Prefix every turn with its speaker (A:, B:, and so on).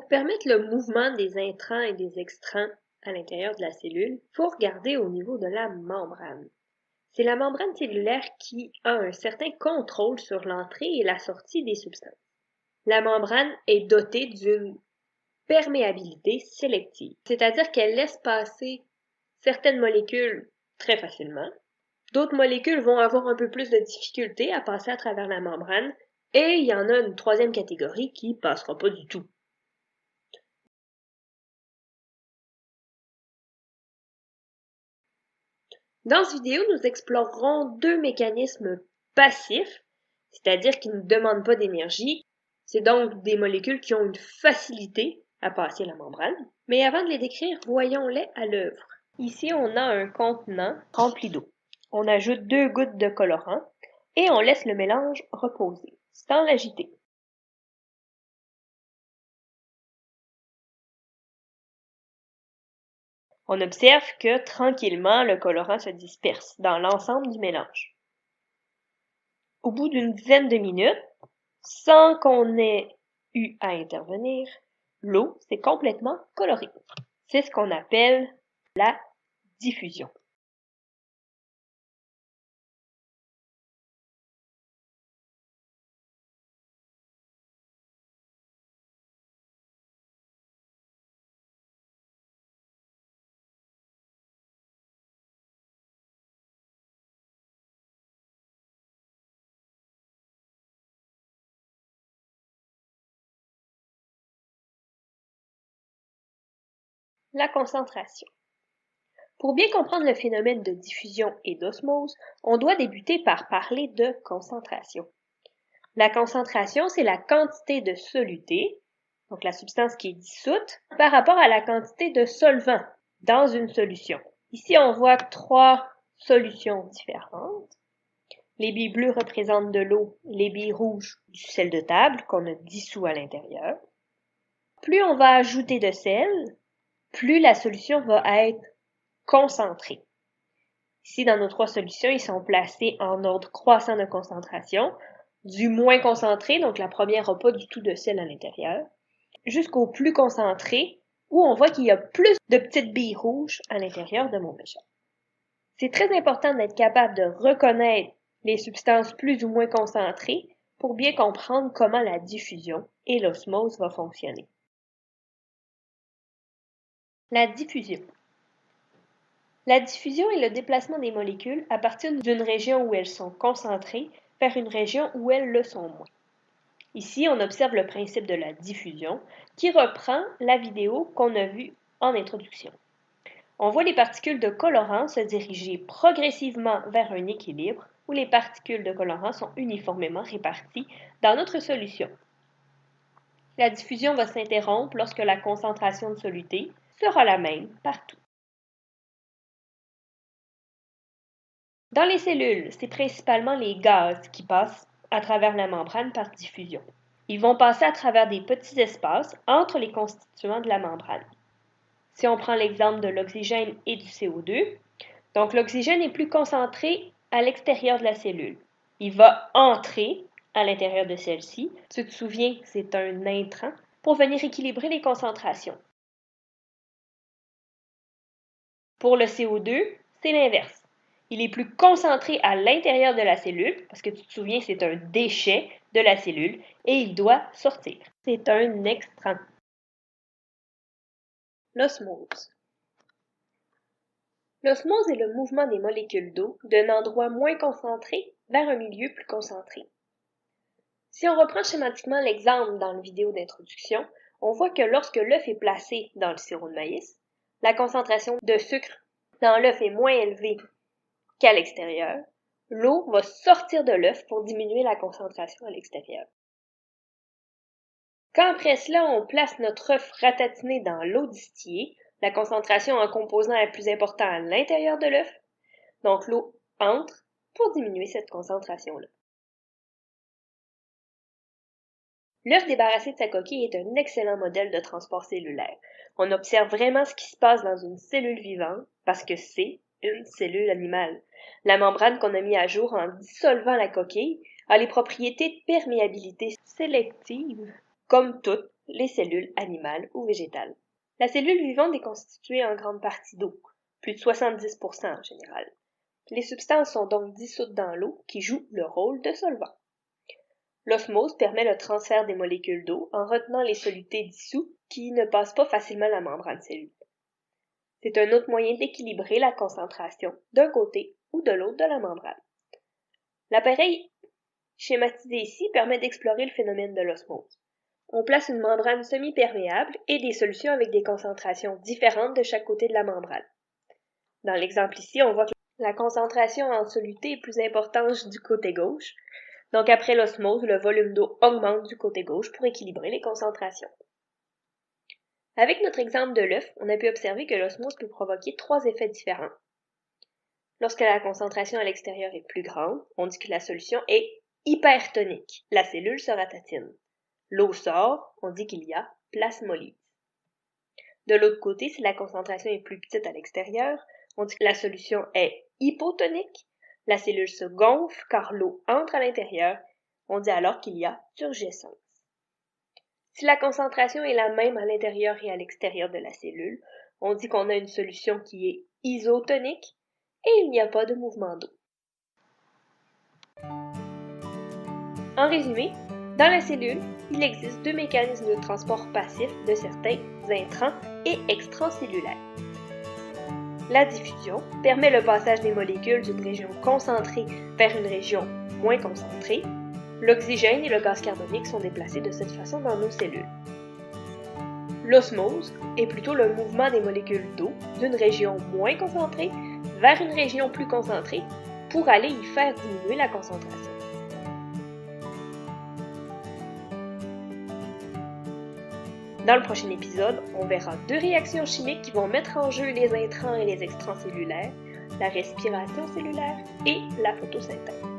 A: Pour permettre le mouvement des intrants et des extrants à l'intérieur de la cellule, il faut regarder au niveau de la membrane. C'est la membrane cellulaire qui a un certain contrôle sur l'entrée et la sortie des substances. La membrane est dotée d'une perméabilité sélective, c'est-à-dire qu'elle laisse passer certaines molécules très facilement. D'autres molécules vont avoir un peu plus de difficulté à passer à travers la membrane et il y en a une troisième catégorie qui ne passera pas du tout. Dans cette vidéo, nous explorerons deux mécanismes passifs, c'est-à-dire qui ne demandent pas d'énergie. C'est donc des molécules qui ont une facilité à passer la membrane. Mais avant de les décrire, voyons-les à l'œuvre. Ici, on a un contenant rempli d'eau. On ajoute 2 gouttes de colorant et on laisse le mélange reposer, sans l'agiter. On observe que tranquillement, le colorant se disperse dans l'ensemble du mélange. Au bout d'une dizaine de minutes, sans qu'on ait eu à intervenir, l'eau s'est complètement colorée. C'est ce qu'on appelle la diffusion. La concentration. Pour bien comprendre le phénomène de diffusion et d'osmose, on doit débuter par parler de concentration. La concentration, c'est la quantité de soluté, donc la substance qui est dissoute, par rapport à la quantité de solvant dans une solution. Ici, on voit 3 solutions différentes. Les billes bleues représentent de l'eau, les billes rouges du sel de table qu'on a dissous à l'intérieur. Plus on va ajouter de sel, plus la solution va être concentrée. Ici, dans nos 3 solutions, ils sont placés en ordre croissant de concentration, du moins concentré, donc la première n'a pas du tout de sel à l'intérieur, jusqu'au plus concentré, où on voit qu'il y a plus de petites billes rouges à l'intérieur de mon bécher. C'est très important d'être capable de reconnaître les substances plus ou moins concentrées pour bien comprendre comment la diffusion et l'osmose vont fonctionner. La diffusion. La diffusion est le déplacement des molécules à partir d'une région où elles sont concentrées vers une région où elles le sont moins. Ici, on observe le principe de la diffusion qui reprend la vidéo qu'on a vue en introduction. On voit les particules de colorant se diriger progressivement vers un équilibre où les particules de colorant sont uniformément réparties dans notre solution. La diffusion va s'interrompre lorsque la concentration de soluté sera la même partout. Dans les cellules, c'est principalement les gaz qui passent à travers la membrane par diffusion. Ils vont passer à travers des petits espaces entre les constituants de la membrane. Si on prend l'exemple de l'oxygène et du CO2, donc l'oxygène est plus concentré à l'extérieur de la cellule. Il va entrer à l'intérieur de celle-ci. Tu te souviens, c'est un intrant pour venir équilibrer les concentrations. Pour le CO2, c'est l'inverse. Il est plus concentré à l'intérieur de la cellule, parce que tu te souviens, c'est un déchet de la cellule, et il doit sortir. C'est un extrant. L'osmose. L'osmose est le mouvement des molécules d'eau d'un endroit moins concentré vers un milieu plus concentré. Si on reprend schématiquement l'exemple dans la vidéo d'introduction, on voit que lorsque l'œuf est placé dans le sirop de maïs, la concentration de sucre dans l'œuf est moins élevée qu'à l'extérieur. L'eau va sortir de l'œuf pour diminuer la concentration à l'extérieur. Quand après cela, on place notre œuf ratatiné dans l'eau distillée, la concentration en composant est plus importante à l'intérieur de l'œuf, donc l'eau entre pour diminuer cette concentration-là. L'œuf débarrassé de sa coquille est un excellent modèle de transport cellulaire. On observe vraiment ce qui se passe dans une cellule vivante parce que c'est une cellule animale. La membrane qu'on a mis à jour en dissolvant la coquille a les propriétés de perméabilité sélective, comme toutes les cellules animales ou végétales. La cellule vivante est constituée en grande partie d'eau, plus de 70% en général. Les substances sont donc dissoutes dans l'eau qui joue le rôle de solvant. L'osmose permet le transfert des molécules d'eau en retenant les solutés dissous qui ne passent pas facilement la membrane cellulaire. C'est un autre moyen d'équilibrer la concentration d'un côté ou de l'autre de la membrane. L'appareil schématisé ici permet d'explorer le phénomène de l'osmose. On place une membrane semi-perméable et des solutions avec des concentrations différentes de chaque côté de la membrane. Dans l'exemple ici, on voit que la concentration en soluté est plus importante du côté gauche. Donc après l'osmose, le volume d'eau augmente du côté gauche pour équilibrer les concentrations. Avec notre exemple de l'œuf, on a pu observer que l'osmose peut provoquer 3 effets différents. Lorsque la concentration à l'extérieur est plus grande, on dit que la solution est hypertonique. La cellule se ratatine. L'eau sort, on dit qu'il y a plasmolyse. De l'autre côté, si la concentration est plus petite à l'extérieur, on dit que la solution est hypotonique. La cellule se gonfle car l'eau entre à l'intérieur. On dit alors qu'il y a turgescence. Si la concentration est la même à l'intérieur et à l'extérieur de la cellule, on dit qu'on a une solution qui est isotonique et il n'y a pas de mouvement d'eau. En résumé, dans la cellule, il existe 2 mécanismes de transport passif de certains intrants et extracellulaires. La diffusion permet le passage des molécules d'une région concentrée vers une région moins concentrée. L'oxygène et le gaz carbonique sont déplacés de cette façon dans nos cellules. L'osmose est plutôt le mouvement des molécules d'eau d'une région moins concentrée vers une région plus concentrée pour aller y faire diminuer la concentration. Dans le prochain épisode, on verra 2 réactions chimiques qui vont mettre en jeu les intrants et les extracellulaires, la respiration cellulaire et la photosynthèse.